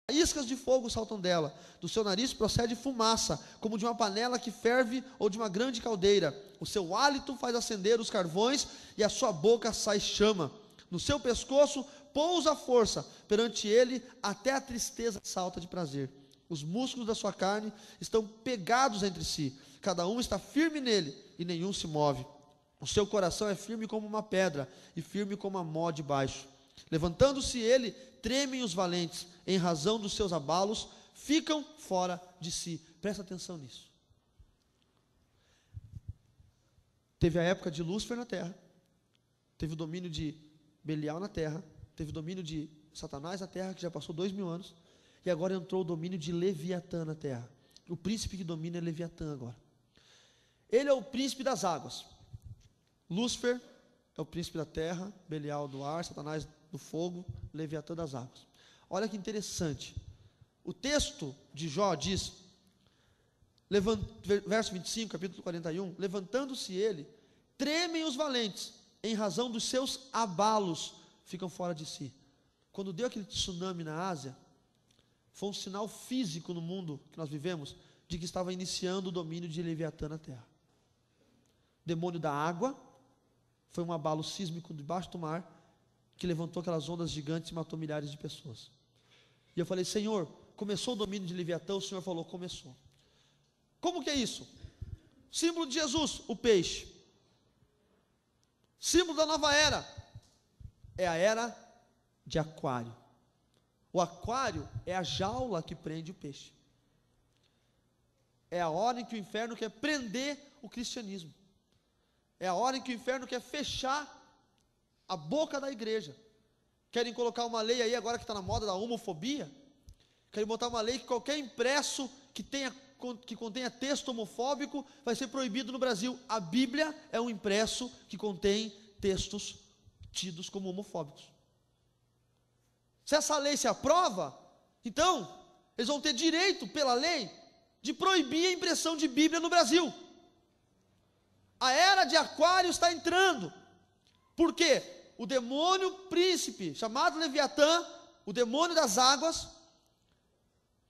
Iscas de fogo saltam dela, do seu nariz procede fumaça, como de uma panela que ferve ou de uma grande caldeira. O seu hálito faz acender os carvões e a sua boca sai chama. No seu pescoço pousa a força, perante ele até a tristeza salta de prazer. Os músculos da sua carne estão pegados entre si, cada um está firme nele e nenhum se move. O seu coração é firme como uma pedra e firme como a mó de baixo. Levantando-se ele, tremem os valentes, em razão dos seus abalos, ficam fora de si. Presta atenção nisso. Teve a época de Lúcifer na terra, teve o domínio de Belial na terra, teve o domínio de Satanás na terra, que já passou 2000 anos, e agora entrou o domínio de Leviatã na terra. O príncipe que domina é Leviatã agora. Ele é o príncipe das águas. Lúcifer é o príncipe da terra, Belial do ar, Satanás do fogo, Leviatã das águas. Olha que interessante. O texto de Jó diz, verso 25, capítulo 41, levantando-se ele, tremem os valentes, em razão dos seus abalos, ficam fora de si. Quando deu aquele tsunami na Ásia, foi um sinal físico no mundo que nós vivemos, de que estava iniciando o domínio de Leviatã na terra. Demônio da água, foi um abalo sísmico debaixo do mar, que levantou aquelas ondas gigantes e matou milhares de pessoas. E eu falei, Senhor, começou o domínio de Leviatã? O Senhor falou, começou. Como que é isso? Símbolo de Jesus, o peixe. Símbolo da nova era, é a era de Aquário. O aquário é a jaula que prende o peixe. É a hora em que o inferno quer prender o cristianismo. É a hora em que o inferno quer fechar a boca da igreja. Querem colocar uma lei aí, agora que está na moda da homofobia, querem botar uma lei que qualquer impresso que contenha texto homofóbico vai ser proibido no Brasil. A Bíblia é um impresso que contém textos tidos como homofóbicos. Se essa lei se aprova, então eles vão ter direito, pela lei, de proibir a impressão de Bíblia no Brasil. A era de Aquário está entrando. Por quê? O demônio príncipe, chamado Leviatã, o demônio das águas,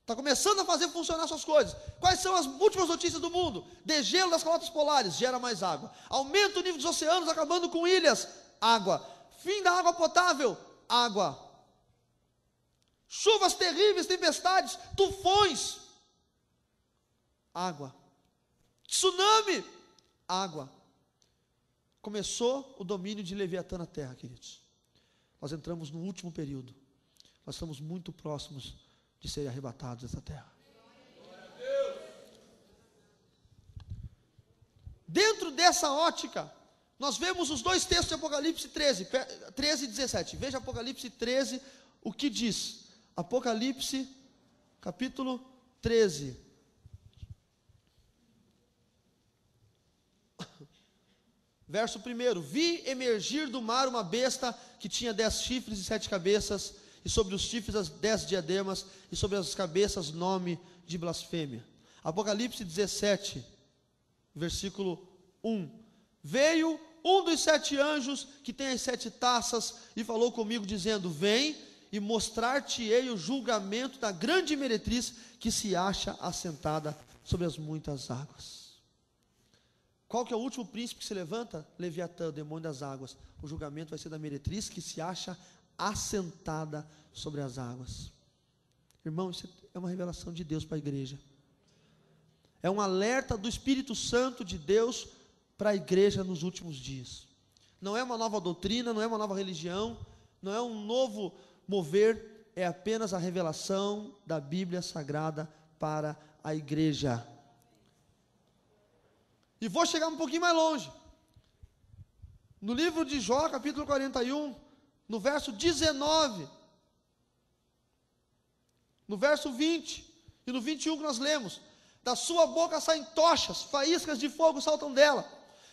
está começando a fazer funcionar suas coisas. Quais são as últimas notícias do mundo? Degelo das calotas polares, gera mais água. Aumento o nível dos oceanos, acabando com ilhas, água. Fim da água potável, água. Chuvas terríveis, tempestades, tufões, água. Tsunami, água. Começou o domínio de Leviatã na terra, queridos. Nós entramos no último período. Nós estamos muito próximos de serem arrebatados dessa terra. Dentro dessa ótica, nós vemos os dois textos de Apocalipse 13 e 17. Veja Apocalipse 13, o que diz. Apocalipse, capítulo 13. Verso 1: Vi emergir do mar uma besta que tinha 10 chifres e 7 cabeças, e sobre os chifres as 10 diademas, e sobre as cabeças nome de blasfêmia. Apocalipse 17, versículo 1: Veio um dos 7 anjos que tem as 7 taças e falou comigo dizendo: Vem e mostrar-te-ei o julgamento da grande meretriz que se acha assentada sobre as muitas águas. Qual que é o último príncipe que se levanta? Leviatã, o demônio das águas. O julgamento vai ser da meretriz que se acha assentada sobre as águas. Irmão, isso é uma revelação de Deus para a igreja. É um alerta do Espírito Santo de Deus para a igreja nos últimos dias. Não é uma nova doutrina, não é uma nova religião, não é um novo mover, é apenas a revelação da Bíblia Sagrada para a igreja. E vou chegar um pouquinho mais longe. No livro de Jó, capítulo 41, no verso 19, no verso 20 e no 21 que nós lemos: Da sua boca saem tochas, faíscas de fogo saltam dela.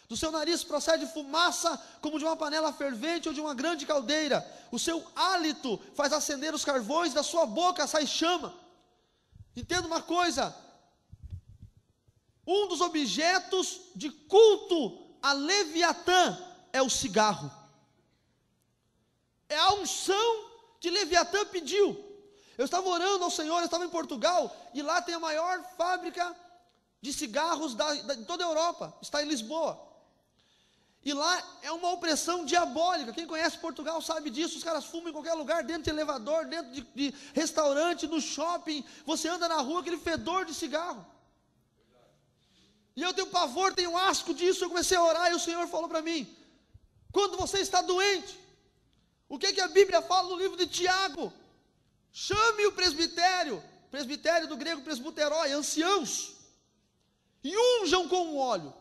Do seu nariz procede fumaça como de uma panela fervente ou de uma grande caldeira. O seu hálito faz acender os carvões, da sua boca sai chama. Entenda uma coisa: um dos objetos de culto a Leviatã é o cigarro. É a unção que Leviatã pediu. Eu estava orando ao Senhor, eu estava em Portugal, e lá tem a maior fábrica de cigarros de toda a Europa, está em Lisboa. E lá é uma opressão diabólica. Quem conhece Portugal sabe disso. Os caras fumam em qualquer lugar, dentro de elevador, dentro de restaurante, no shopping. Você anda na rua, aquele fedor de cigarro. E eu tenho pavor, tenho asco disso. Eu comecei a orar e o Senhor falou para mim: quando você está doente, o que a Bíblia fala no livro de Tiago? Chame o presbitério do grego presbuterói, anciãos, e unjam com o óleo.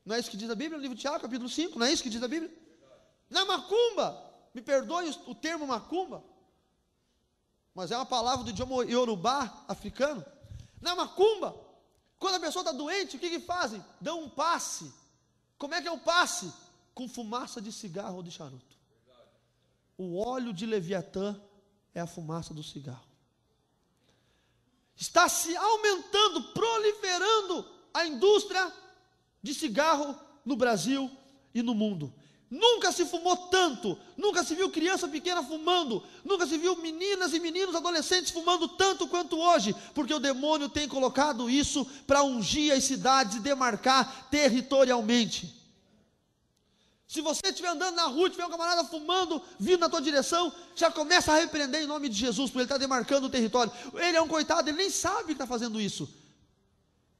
Não é isso que diz a Bíblia no livro de Tiago, capítulo 5? Não é isso que diz a Bíblia? Na macumba, me perdoe o termo macumba, mas é uma palavra do idioma iorubá, africano. Na macumba, quando a pessoa está doente, o que fazem? Dão um passe. Como é que é o passe? Com fumaça de cigarro ou de charuto. O óleo de Leviatã é a fumaça do cigarro. Está se aumentando, proliferando a indústria de cigarro no Brasil e no mundo. Nunca se fumou tanto, nunca se viu criança pequena fumando, nunca se viu meninas e meninos, adolescentes fumando tanto quanto hoje, porque o demônio tem colocado isso para ungir as cidades e demarcar territorialmente. Se você estiver andando na rua e tiver um camarada fumando, vindo na tua direção, já começa a repreender em nome de Jesus, porque ele está demarcando o território. Ele é um coitado, ele nem sabe que está fazendo isso.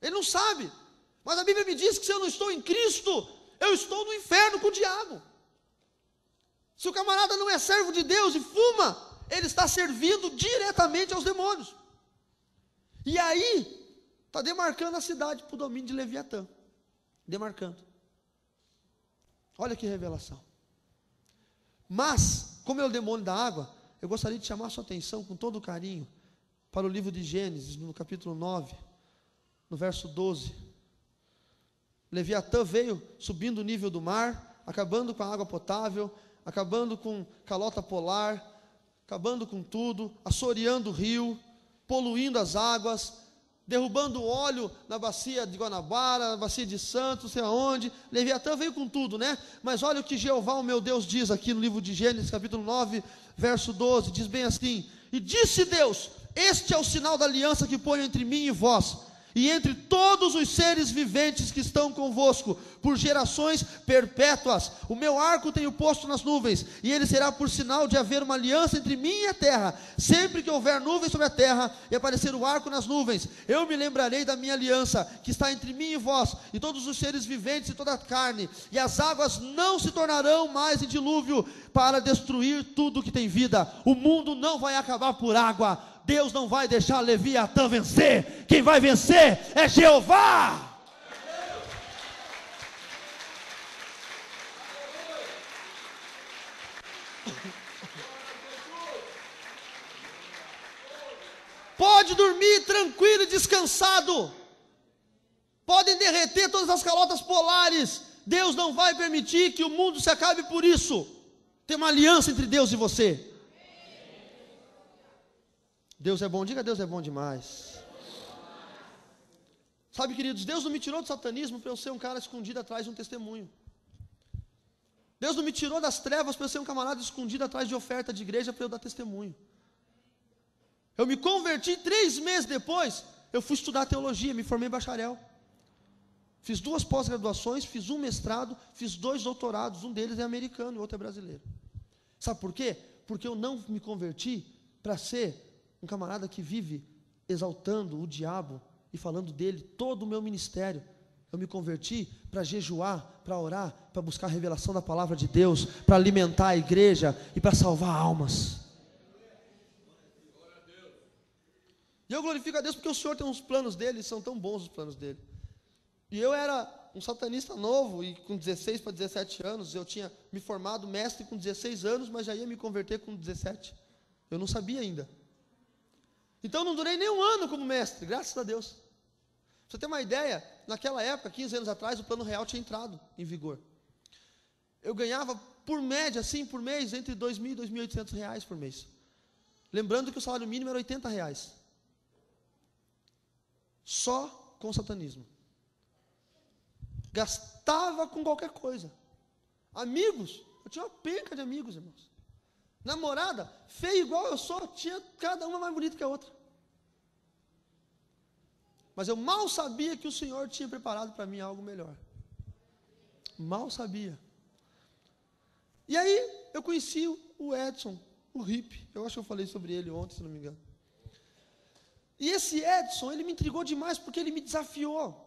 Ele não sabe. Mas a Bíblia me diz que se eu não estou em Cristo, eu estou no inferno com o diabo. Se o camarada não é servo de Deus e fuma, ele está servindo diretamente aos demônios. E aí, está demarcando a cidade para o domínio de Leviatã. Demarcando. Olha que revelação. Mas, como é o demônio da água, eu gostaria de chamar a sua atenção com todo carinho para o livro de Gênesis, no capítulo 9, no verso 12. Leviatã veio subindo o nível do mar, acabando com a água potável, acabando com calota polar, acabando com tudo, assoreando o rio, poluindo as águas, derrubando o óleo na bacia de Guanabara, na bacia de Santos, não sei aonde. Leviatã veio com tudo, né? Mas olha o que Jeová, o meu Deus, diz aqui no livro de Gênesis, capítulo 9, verso 12, diz bem assim: e disse Deus: este é o sinal da aliança que ponho entre mim e vós, e entre todos os seres viventes que estão convosco, por gerações perpétuas. O meu arco tenho posto nas nuvens, e ele será por sinal de haver uma aliança entre mim e a terra. Sempre que houver nuvens sobre a terra, e aparecer o arco nas nuvens, eu me lembrarei da minha aliança, que está entre mim e vós, e todos os seres viventes e toda a carne, e as águas não se tornarão mais em dilúvio, para destruir tudo que tem vida. O mundo não vai acabar por água. Deus não vai deixar Leviatã vencer. Quem vai vencer é Jeová. Pode dormir tranquilo e descansado. Podem derreter todas as calotas polares. Deus não vai permitir que o mundo se acabe por isso. Tem uma aliança entre Deus e você. Deus é bom, diga Deus é bom demais. Sabe, queridos, Deus não me tirou do satanismo para eu ser um cara escondido atrás de um testemunho. Deus não me tirou das trevas para eu ser um camarada escondido atrás de oferta de igreja para eu dar testemunho. Eu me converti 3 meses depois, eu fui estudar teologia, me formei bacharel. Fiz 2 pós-graduações, fiz um mestrado, fiz 2 doutorados, um deles é americano e o outro é brasileiro. Sabe por quê? Porque eu não me converti para ser um camarada que vive exaltando o diabo e falando dele todo o meu ministério. Eu me converti para jejuar, para orar, para buscar a revelação da palavra de Deus, para alimentar a igreja e para salvar almas. E eu glorifico a Deus porque o Senhor tem uns planos dele, são tão bons os planos dele. E eu era um satanista novo, e com 16 para 17 anos, eu tinha me formado mestre com 16 anos, mas já ia me converter com 17. Eu não sabia ainda. Então não durei nem 1 ano como mestre, graças a Deus. Pra você ter uma ideia, naquela época, 15 anos atrás, o plano real tinha entrado em vigor. Eu ganhava, por média, assim, por mês, entre R$2.000 e R$2.800 por mês. Lembrando que o salário mínimo era R$80. Só com o satanismo. Gastava com qualquer coisa. Amigos, eu tinha uma penca de amigos, irmãos. Namorada, feia igual eu sou, tinha cada uma mais bonita que a outra. Mas eu mal sabia que o Senhor tinha preparado para mim algo melhor. Mal sabia. E aí, eu conheci o Edson, o hippie. Eu acho que eu falei sobre ele ontem, se não me engano. E esse Edson, ele me intrigou demais, porque ele me desafiou.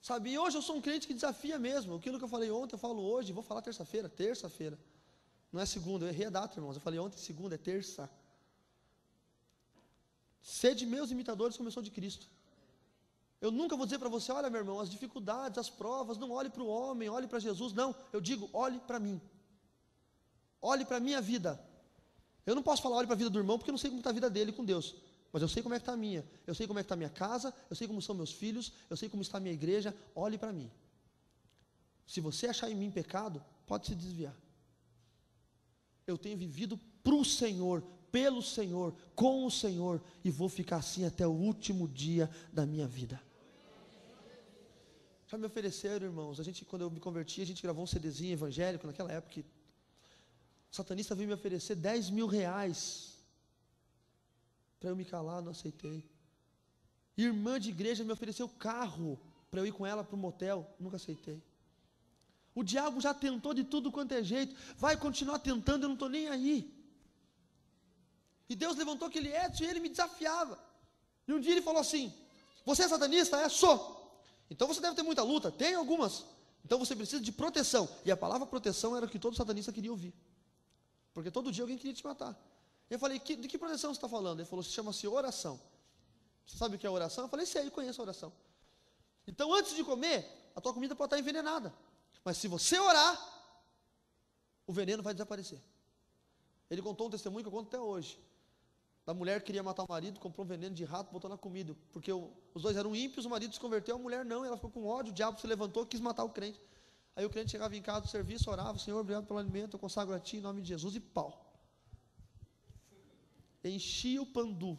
Sabe, e hoje eu sou um crente que desafia mesmo. Aquilo que eu falei ontem, eu falo hoje, vou falar terça-feira. Não é segunda, eu errei a data, irmãos. Eu falei ontem, segunda, é terça. Sede meus imitadores como eu sou de Cristo. Eu nunca vou dizer para você, olha meu irmão, as dificuldades, as provas, não olhe para o homem, olhe para Jesus. Não, eu digo, olhe para mim. Olhe para a minha vida. Eu não posso falar olhe para a vida do irmão, porque eu não sei como está a vida dele com Deus. Mas eu sei como é que está a minha. Eu sei como é que está a minha casa, eu sei como são meus filhos, eu sei como está a minha igreja. Olhe para mim. Se você achar em mim pecado, pode se desviar. Eu tenho vivido para o Senhor, pelo Senhor, com o Senhor, e vou ficar assim até o último dia da minha vida. Já me ofereceram, irmãos, quando eu me converti, a gente gravou um CDzinho evangélico, naquela época, que o satanista veio me oferecer 10 mil reais, para eu me calar, não aceitei. Irmã de igreja me ofereceu carro, para eu ir com ela para o motel, nunca aceitei. O diabo já tentou de tudo quanto é jeito, vai continuar tentando, eu não estou nem aí. E Deus levantou aquele Edson e ele me desafiava. E um dia ele falou assim, você é satanista? É, sou. Então você deve ter muita luta, tem algumas. Então você precisa de proteção. E a palavra proteção era o que todo satanista queria ouvir. Porque todo dia alguém queria te matar. Eu falei, de que proteção você está falando? Ele falou, chama-se oração. Você sabe o que é oração? Eu falei, sei, conheço a oração. Então antes de comer, a tua comida pode estar envenenada. Mas se você orar, o veneno vai desaparecer. Ele contou um testemunho que eu conto até hoje. Da mulher que queria matar o marido, comprou um veneno de rato, botou na comida. Porque os dois eram ímpios, o marido se converteu, a mulher não, ela ficou com ódio, o diabo se levantou, quis matar o crente. Aí o crente chegava em casa do serviço, orava, Senhor, obrigado pelo alimento, eu consagro a Ti em nome de Jesus, e pau. Enchia o pandu.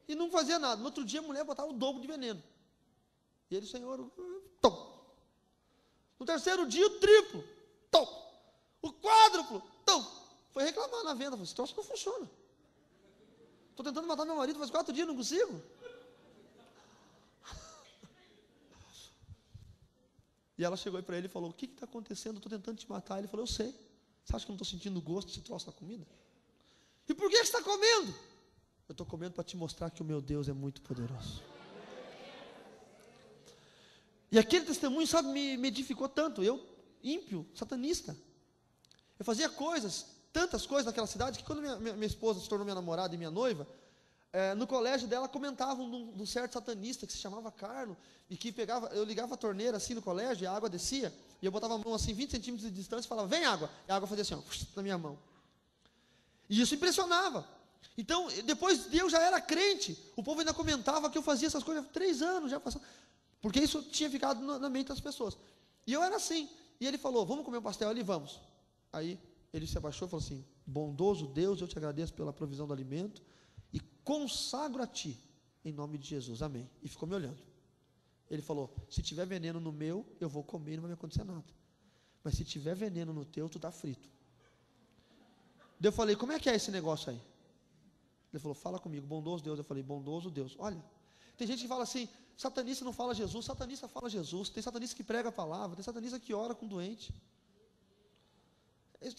E não fazia nada. No outro dia a mulher botava o dobro de veneno. E ele, Senhor, tom. No terceiro dia o triplo, tom. O quádruplo, tom. Foi reclamar na venda, falou, esse troço não funciona. Estou tentando matar meu marido faz 4 dias, não consigo. E ela chegou para ele e falou, o que está acontecendo? Eu estou tentando te matar. Ele falou, eu sei. Você acha que eu não estou sentindo o gosto desse troço na comida? E por que você está comendo? Eu estou comendo para te mostrar que o meu Deus é muito poderoso. E aquele testemunho, sabe, me edificou tanto. Eu, ímpio, satanista. Eu fazia tantas coisas naquela cidade, que quando minha esposa se tornou minha namorada e minha noiva, no colégio dela comentavam de um certo satanista que se chamava Carlos, e que eu ligava a torneira assim no colégio, e a água descia, e eu botava a mão assim, 20 centímetros de distância, e falava, vem água, e a água fazia assim, ó, na minha mão. E isso impressionava. Então, depois de eu já era crente, o povo ainda comentava que eu fazia essas coisas há 3 anos, já passou, porque isso tinha ficado na mente das pessoas. E eu era assim, e ele falou, vamos comer um pastel ali, vamos. Aí, ele se abaixou e falou assim, bondoso Deus, eu te agradeço pela provisão do alimento, e consagro a Ti, em nome de Jesus, amém. E ficou me olhando. Ele falou, se tiver veneno no meu, eu vou comer e não vai me acontecer nada. Mas se tiver veneno no teu, tu está frito. Daí eu falei, como é que é esse negócio aí? Ele falou, fala comigo, bondoso Deus. Eu falei, bondoso Deus. Olha, tem gente que fala assim, satanista não fala Jesus, satanista fala Jesus. Tem satanista que prega a palavra, tem satanista que ora com doente.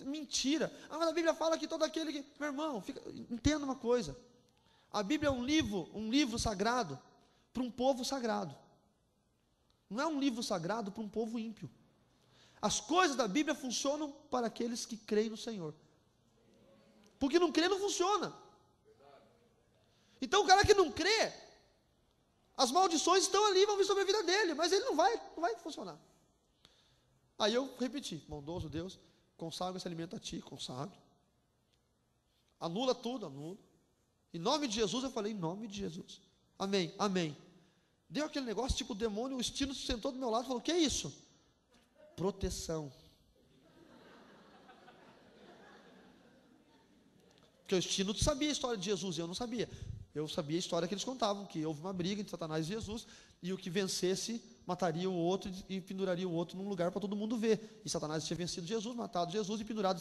Mentira. Mas a Bíblia fala que todo aquele que... Meu irmão, entenda uma coisa. A Bíblia é um livro sagrado para um povo sagrado. Não é um livro sagrado para um povo ímpio. As coisas da Bíblia funcionam para aqueles que creem no Senhor. Porque não crê não funciona. Então o cara que não crê, as maldições estão ali, vão vir sobre a vida dele, mas ele não vai funcionar. Aí eu repeti, bondoso Deus, consagro esse alimento a Ti, consagro. Anula tudo, anula. Em nome de Jesus, eu falei, em nome de Jesus. Amém, amém. Deu aquele negócio, tipo o demônio, o Estino se sentou do meu lado e falou, o que é isso? Proteção. Porque o Estino sabia a história de Jesus, e eu não sabia. Eu sabia a história que eles contavam, que houve uma briga entre Satanás e Jesus, e o que vencesse mataria o outro e penduraria o outro num lugar para todo mundo ver. E Satanás tinha vencido Jesus, matado Jesus e pendurado